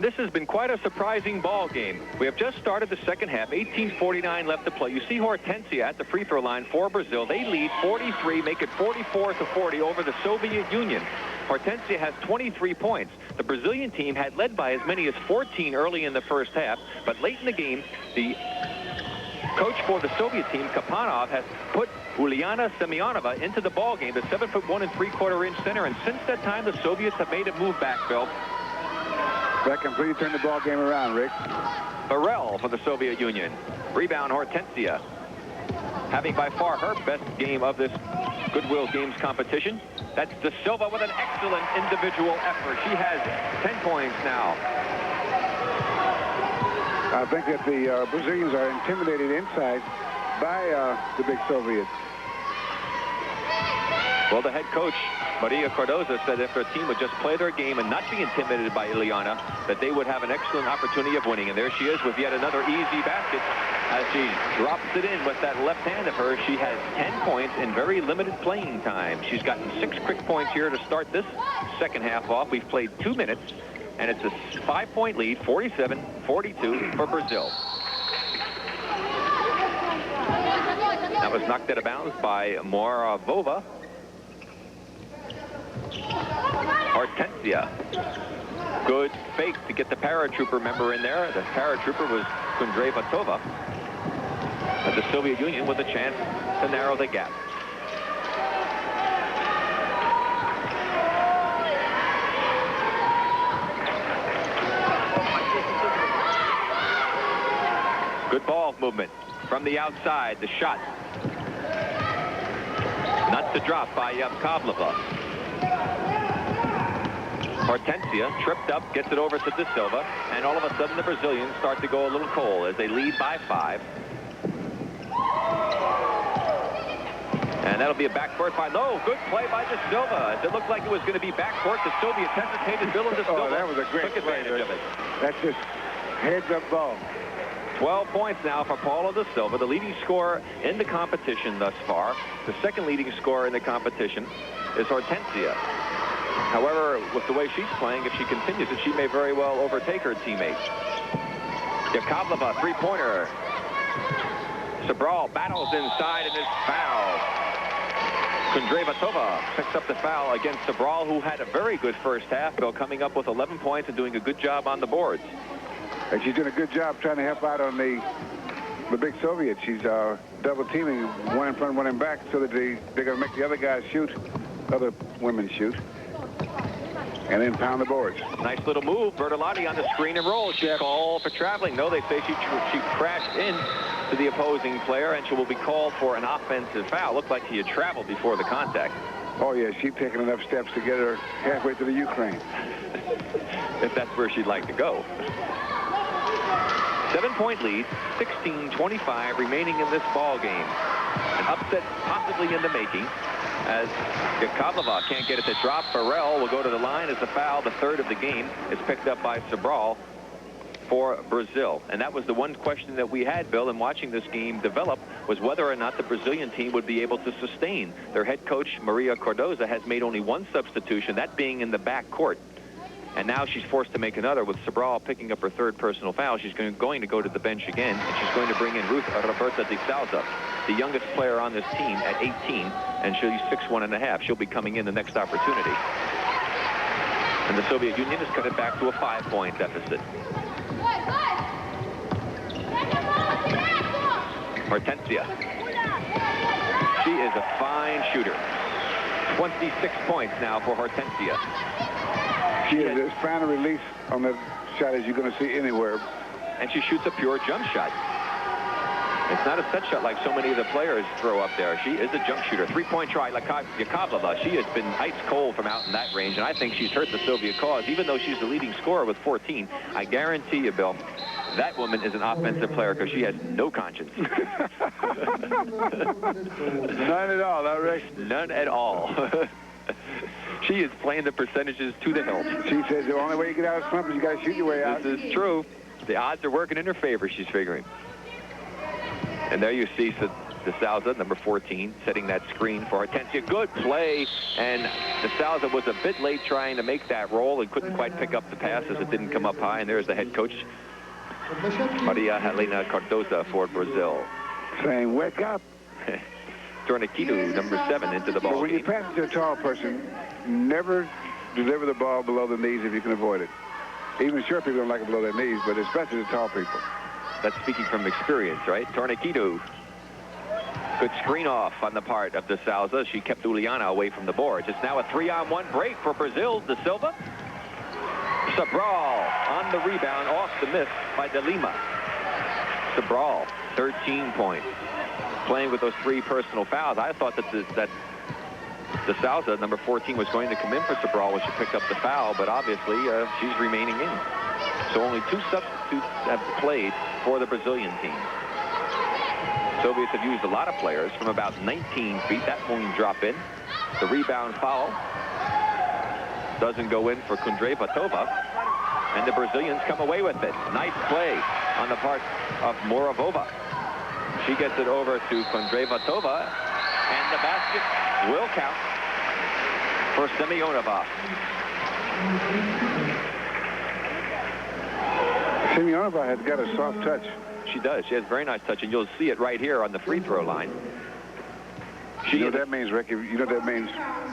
This has been quite a surprising ball game. We have just started the second half, 18:49 left to play. You see Hortensia at the free throw line for Brazil. They lead 43, make it 44-40 over the Soviet Union. Hortensia has 23 points. The Brazilian team had led by as many as 14 early in the first half, but late in the game, the coach for the Soviet team, Kapanov, has put Uliana Semyonova into the ball game, the 7'1" and 3/4" center, and since that time, the Soviets have made a move back, Bill. That completely turned the ball game around, Rick. Burrell for the Soviet Union. Rebound, Hortensia. Having by far her best game of this Goodwill Games competition. That's De Silva with an excellent individual effort. She has 10 points now. I think that the Brazilians are intimidated inside by the big Soviets. Well, the head coach, Maria Cardoza, said if their team would just play their game and not be intimidated by Ileana, that they would have an excellent opportunity of winning. And there she is with yet another easy basket as she drops it in with that left hand of hers. She has 10 points in very limited playing time. She's gotten 6 quick points here to start this second half off. We've played 2 minutes, and it's a 5-point lead, 47-42 for Brazil. That was knocked out of bounds by Moravova. Hortensia. Good fake to get the paratrooper member in there. The paratrooper was Kundrevatova. But the Soviet Union with a chance to narrow the gap. Good ball movement from the outside. The shot. Not to drop by Yevkablova. Hortensia tripped up, gets it over to De Silva, and all of a sudden the Brazilians start to go a little cold as they lead by 5. And that'll be a backcourt by Lowe. Good play by De Silva. As it looked like it was going to be backcourt, the Soviets hesitated. Bill De Silva that was a great took advantage of it. That's just heads-up ball. 12 points now for Paulo De Silva, the leading scorer in the competition thus far. The second leading scorer in the competition is Hortensia. However, with the way she's playing, if she continues it, she may very well overtake her teammate. Yevkablova, three-pointer. Sobral battles inside and is fouled. Kundrevatova picks up the foul against Sobral, who had a very good first half, Bill, coming up with 11 points and doing a good job on the boards. And she's doing a good job trying to help out on the big Soviets. She's double teaming, one in front, one in back, so that they're going to make the other guys shoot, other women shoot, and then pound the boards. Nice little move. Bertolotti on the screen and roll. She's called for traveling. No, they say she crashed in to the opposing player, and she will be called for an offensive foul. Looked like she had traveled before the contact. Oh, yeah, she's taken enough steps to get her halfway to the Ukraine. If that's where she'd like to go. 7-point lead, 16-25 remaining in this ball game. An upset possibly in the making as Yevkablova can't get it to drop. Burrell will go to the line as the foul, the third of the game, is picked up by Sobral for Brazil. And that was the one question that we had, Bill, in watching this game develop, was whether or not the Brazilian team would be able to sustain. Their head coach, Maria Cardoza, has made only one substitution, that being in the back court. And now she's forced to make another with Sobral picking up her third personal foul. She's going to go to the bench again, and she's going to bring in Ruth Roberta de Souza, the youngest player on this team at 18, and she's 6'1½". She'll be coming in the next opportunity. And the Soviet Union has cut it back to a 5-point deficit. Hortensia. She is a fine shooter. 26 points now for Hortensia. She is as fine a release on that shot as you're going to see anywhere. And she shoots a pure jump shot. It's not a set shot like so many of the players throw up there. She is a jump shooter. 3-point try, Yevkablova. She has been ice cold from out in that range, and I think she's hurt the Soviet cause. Even though she's the leading scorer with 14, I guarantee you, Bill, that woman is an offensive player because she has no conscience. None at all, huh, Rick? None at all. She is playing the percentages to the hilt. She says the only way you get out of slump is you got to shoot your way out. This is true. The odds are working in her favor, she's figuring. And there you see De Souza, number 14, setting that screen for Hortensia. Good play, and De Souza was a bit late trying to make that roll and couldn't quite pick up the pass as it didn't come up high. And there's the head coach, Maria Helena Cardoza for Brazil. Saying, wake up. Torniquedo, number 7, into the ball But when you game. pass it to a tall person, never deliver the ball below the knees if you can avoid it. Even short people don't like it below their knees, but especially the tall people. That's speaking from experience, right? Torniquedo. Good screen off on the part of De Souza. She kept Juliana away from the boards. It's now a 3-on-1 break for Brazil. De Silva. Sobral on the rebound, off the miss by De Lima. Sobral, 13 points. Playing with those 3 personal fouls. I thought that De Souza, number 14, was going to come in for Sobral when she picked up the foul, but obviously she's remaining in. So only 2 substitutes have played for the Brazilian team. Soviets have used a lot of players from about 19 feet. That won't drop in. The rebound foul doesn't go in for Kundrevatova, and the Brazilians come away with it. Nice play on the part of Moravova. She gets it over to Kundrevatova, and the basket will count for Semyonova. Semyonova has got a soft touch. She does. She has a very nice touch, and you'll see it right here on the free throw line. You know what that means, Rick? You know what that means?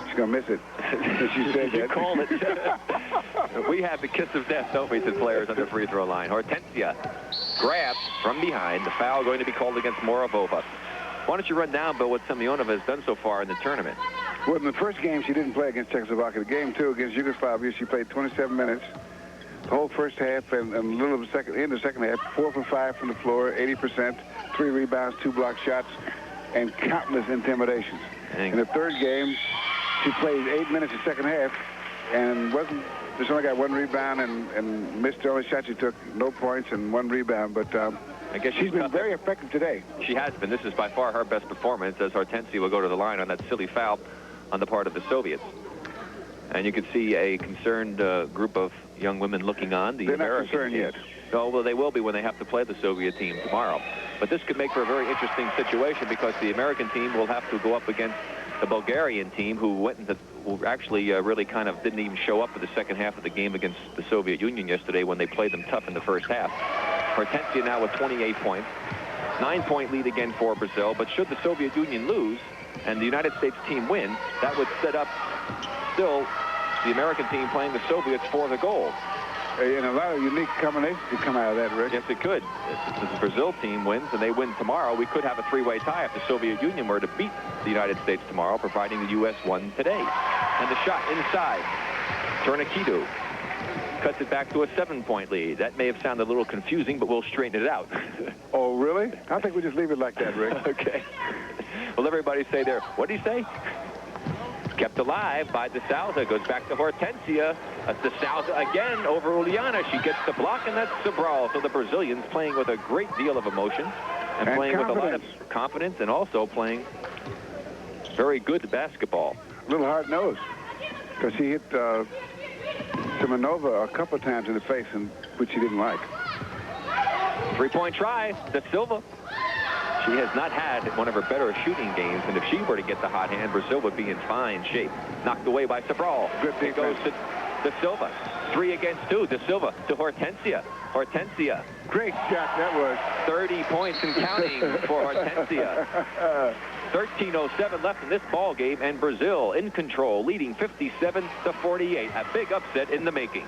She's going to miss it. She said You that. called it. We have the kiss of death, don't we, to players on the free throw line. Hortensia grabs from behind. The foul going to be called against Moravova. Why don't you run down, Bill, what Semyonova has done so far in the tournament? Well, in the first game, she didn't play against Czechoslovakia. The game 2 against Yugoslavia, she played 27 minutes. The whole first half and a little of the second, in the second half, 4 for 5 from the floor, 80%, 3 rebounds, 2 block shots, and countless intimidations. In the third game, she played 8 minutes in the second half and just only got 1 rebound and missed the only shot she took, no points and 1 rebound. But I guess she's been very effective today. She has been. This is by far her best performance, as Hortensia will go to the line on that silly foul on the part of the Soviets. And you can see a concerned group of young women looking on. They're not concerned yet. No, well, they will be when they have to play the Soviet team tomorrow. But this could make for a very interesting situation because the American team will have to go up against the Bulgarian team, who actually really kind of didn't even show up for the second half of the game against the Soviet Union yesterday when they played them tough in the first half. Hortensia now with 28 points. 9-point lead again for Brazil. But should the Soviet Union lose and the United States team win, that would set up still the American team playing the Soviets for the gold. And a lot of unique combinations could come out of that, Rick. Yes, it could. If the Brazil team wins and they win tomorrow, we could have a 3-way tie if the Soviet Union were to beat the United States tomorrow, providing the U.S. won today. And the shot inside. Torniquedo cuts it back to a 7-point lead. That may have sounded a little confusing, but we'll straighten it out. Oh, really? I think we just leave it like that, Rick. Okay. Well, everybody say there, what did he say? Kept alive by De Souza. Goes back to Hortensia. De Souza again over Juliana. She gets the block, and that's Sobral. So the Brazilians playing with a great deal of emotion and playing with a lot of confidence and also playing very good basketball. A little hard-nosed because she hit Semyonova a couple of times in the face, which she didn't like. 3-point try. De Silva. She has not had one of her better shooting games, and if she were to get the hot hand, Brazil would be in fine shape. Knocked away by Sobral. It goes to De Silva. 3 against 2. De Silva to Hortensia. Hortensia. Great shot that was. 30 points and counting for Hortensia. 13:07 left in this ball game, and Brazil in control, leading 57-48. A big upset in the making.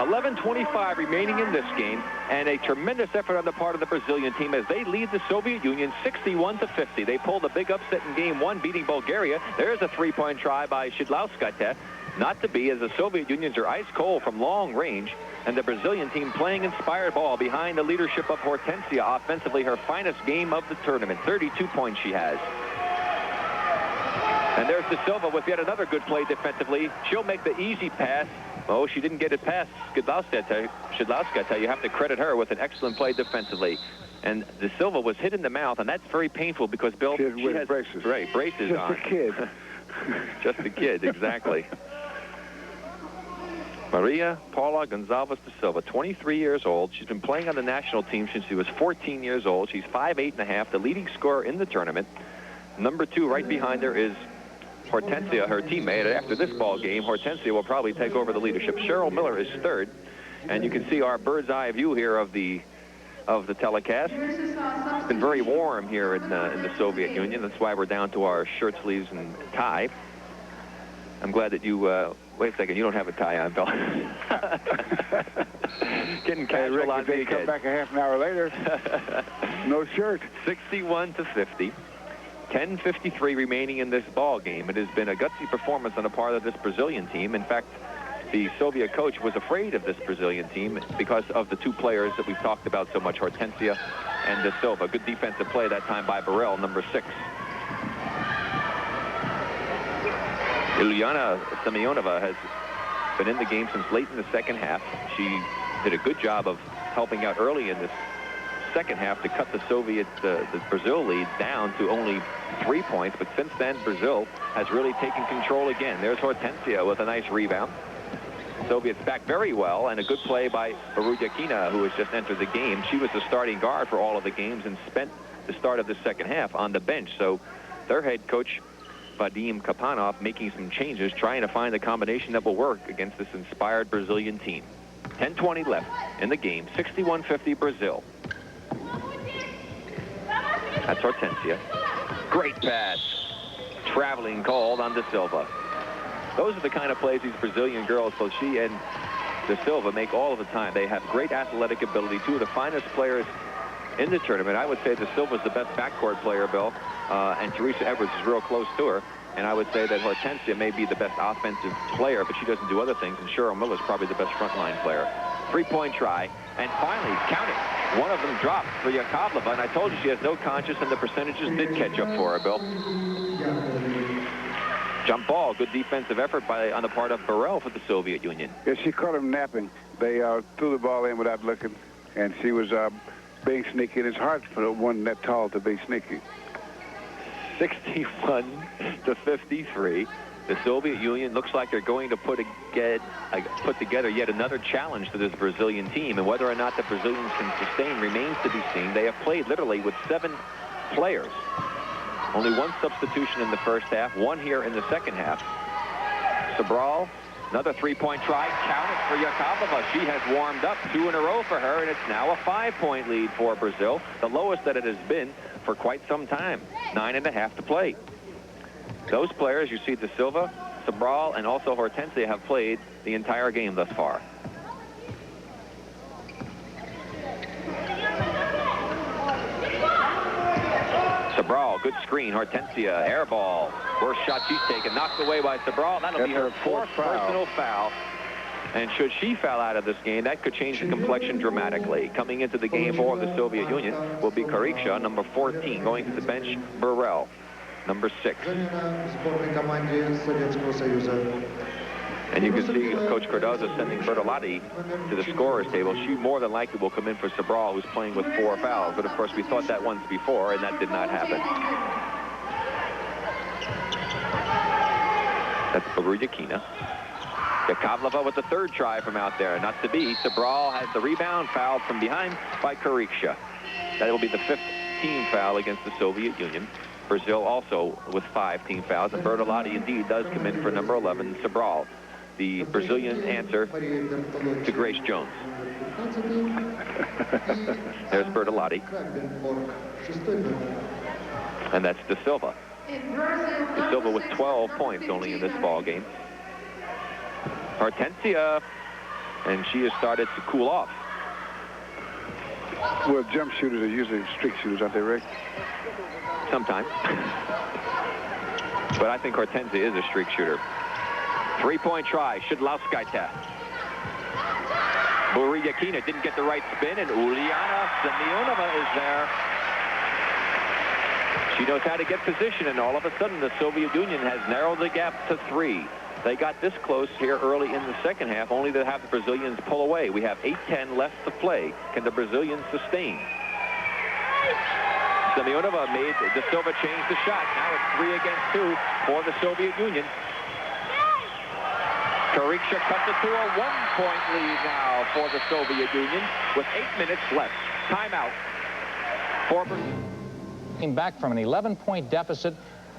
11:25 remaining in this game, and a tremendous effort on the part of the Brazilian team as they lead the Soviet Union 61-50. They pulled a big upset in game 1, beating Bulgaria. There's a 3-point try by Szydlauskite. Not to be, as the Soviet Unions are ice cold from long range, and the Brazilian team playing inspired ball behind the leadership of Hortensia. Offensively, her finest game of the tournament. 32 points she has. And there's De Silva with yet another good play defensively. She'll make the easy pass. Oh, she didn't get it past Szydlauskite. You have to credit her with an excellent play defensively. And De Silva was hit in the mouth, and that's very painful because, Bill, she has braces. Right, braces Just on. a kid. Just a kid, exactly. Maria Paula Gonzalez da Silva, 23 years old. She's been playing on the national team since she was 14 years old. She's 5'8½", the leading scorer in the tournament. Number 2 right behind her is Hortensia, her teammate. After this ball game, Hortensia will probably take over the leadership. Cheryl Miller is third. And you can see our bird's eye view here of the telecast. It's been very warm here in the Soviet Union. That's why we're down to our shirt sleeves and tie. I'm glad that you, wait a second, you don't have a tie on, Bill. Getting casual on me again. Come back a half an hour later. No shirt. 61-50. 10:53 remaining in this ball game. It has been a gutsy performance on the part of this Brazilian team. In fact, the Soviet coach was afraid of this Brazilian team because of the 2 players that we've talked about so much, Hortensia and da Silva. Good defensive play that time by Burrell, number 6. Ilyana Semyonova has been in the game since late in the second half. She did a good job of helping out early in this second half to cut the Brazil lead down to only 3 points. But since then, Brazil has really taken control again. There's Hortensia with a nice rebound. Soviets back very well, and a good play by Borodyakina, who has just entered the game. She was the starting guard for all of the games and spent the start of the second half on the bench. So their head coach, Vadim Kapanov, making some changes, trying to find the combination that will work against this inspired Brazilian team. 10:20 left in the game. 61-50 Brazil. That's Hortensia. Great pass. Traveling called on da Silva. Those are the kind of plays these Brazilian girls, both she and da Silva, make all of the time. They have great athletic ability. 2 of the finest players in the tournament. I would say da Silva's the best backcourt player, Bill, and Teresa Edwards is real close to her. And I would say that Hortensia may be the best offensive player, but she doesn't do other things. And Cheryl Miller's probably the best frontline player. 3-point try, and finally, count it. One of them dropped for Yakovleva, and I told you she has no conscience, and the percentages did catch up for her, Bill. Jump ball, good defensive effort on the part of Burrell for the Soviet Union. Yeah, she caught him napping. They threw the ball in without looking, and she was being sneaky. And it's hard for one that tall to be sneaky. 61-53. The Soviet Union looks like they're going to put together yet another challenge to this Brazilian team, and whether or not the Brazilians can sustain remains to be seen. They have played literally with 7 players. Only 1 substitution in the first half, 1 here in the second half. Sobral, another 3-point try, counted for Yakovleva. She has warmed up, 2 in a row for her, and it's now a 5-point lead for Brazil, the lowest that it has been for quite some time. 9.5 to play. Those players, you see da Silva, Sobral, and also Hortensia have played the entire game thus far. Sobral, good screen. Hortensia, air ball. Worst shot she's taken. Knocked away by Sobral. That'll be her 4th personal foul. And should she foul out of this game, that could change the complexion dramatically. Coming into the game for the Soviet Union will be Kariksha, number 14. Going to the bench, Burrell, number 6. And you can see Coach Cardozo sending Bertolotti to the scorer's table. She more than likely will come in for Sobral, who's playing with 4 fouls. But of course, we thought that once before, and that did not happen. That's Borodyakina. Yakovleva with the 3rd try from out there. Not to be. Sobral has the rebound, fouled from behind by Kariksha. That will be the 5th team foul against the Soviet Union. Brazil also with 5 team fouls. And Bertolotti indeed does come in for number 11, Sobral, the Brazilian answer to Grace Jones. There's Bertolotti. And that's da Silva. Da Silva with 12 points only in this ball game. Hortensia, and she has started to cool off. Well, jump shooters are usually streak shooters, aren't they, Rick? Sometimes. But I think Hortensia is a streak shooter. 3-point try, Shidlauskaite. Borodyakina didn't get the right spin, and Uliana Semyonova is there. She knows how to get position, and all of a sudden the Soviet Union has narrowed the gap to 3. They got this close here early in the second half, only to have the Brazilians pull away. We have 8:10 left to play. Can the Brazilians sustain? Semyonova made da Silva change the shot. Now it's 3 against 2 for the Soviet Union. Kariksha cuts it to a one-point lead now for the Soviet Union with 8 minutes left. Timeout. Came back from an 11-point deficit,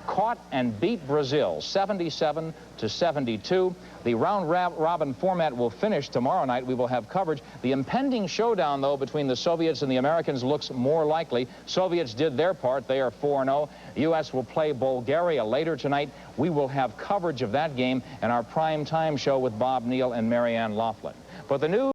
caught and beat Brazil 77-72. The round-robin format will finish tomorrow night. We will have coverage. The impending showdown, though, between the Soviets and the Americans looks more likely. Soviets did their part. They are 4-0. The U.S. will play Bulgaria later tonight. We will have coverage of that game in our prime time show with Bob Neal and Marianne Laughlin. But the news